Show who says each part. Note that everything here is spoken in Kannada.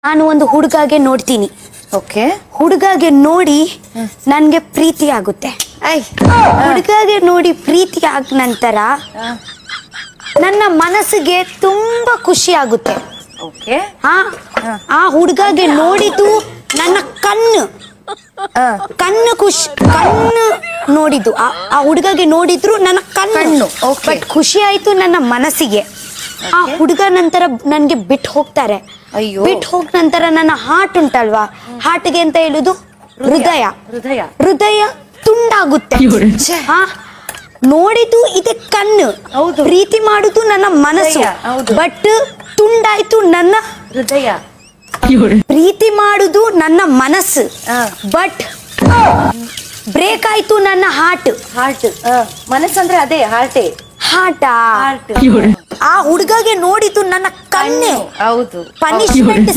Speaker 1: ನಾನು ಒಂದು ಹುಡುಗಾಗೆ ನೋಡ್ತೀನಿ.
Speaker 2: ಓಕೆ.
Speaker 1: ಹುಡುಗಾಗೆ ನೋಡಿ ನನ್ಗೆ ಪ್ರೀತಿ ಆಗುತ್ತೆ. ಹುಡುಗಾಗೆ ನೋಡಿ ಪ್ರೀತಿ ಆದ ನಂತರ ನನ್ನ ಮನಸ್ಸಿಗೆ ತುಂಬಾ ಖುಷಿ ಆಗುತ್ತೆ.
Speaker 2: ಓಕೆ.
Speaker 1: ಆ ಹುಡುಗಾಗೆ ನೋಡಿದ್ದು ನನ್ನ ಕಣ್ಣು ನೋಡಿದ್ದು ಆ ಹುಡುಗಗೆ ನೋಡಿದ್ರು ನನ್ನ ಕಣ್ಣು. ಬಟ್ ಖುಷಿ ಆಯ್ತು ನನ್ನ ಮನಸ್ಸಿಗೆ. ಆ ಹುಡುಗ ನಂತರ ನನ್ಗೆ ಬಿಟ್ಟು ಹೋಗ್ತಾರೆ. ಬಿಟ್ಟು ಹೋಗ ನಂತರ ನನ್ನ ಹಾರ್ಟ್ ಉಂಟಲ್ವಾ, ಹಾರ್ಟ್ಗೆ ಅಂತ ಹೇಳುದು ಹೃದಯ ತುಂಡಾಗುತ್ತೆ. ನೋಡಿದ್ದು ಇದೆ ಕಣ್ಣು, ಪ್ರೀತಿ ಮಾಡುದು ನನ್ನ ಮನಸ್ಸು, ಬಟ್ ತುಂಡಾಯ್ತು ನನ್ನ
Speaker 2: ಹೃದಯ.
Speaker 1: ಪ್ರೀತಿ ಮಾಡುದು ನನ್ನ ಮನಸ್ಸು, ಬಟ್ ಬ್ರೇಕ್ ಆಯ್ತು ನನ್ನ ಹಾರ್ಟ್.
Speaker 2: ಮನಸ್ಸಂದ್ರೆ ಅದೇ ಹಾರ್ಟ್.
Speaker 1: ಆ ಹುಡುಗಗೆ ನೋಡಿದ್ದು ನನ್ನ ಕಣ್ಣು.
Speaker 2: ಹೌದು.
Speaker 1: ಪನಿಷ್ಮೆಂಟ್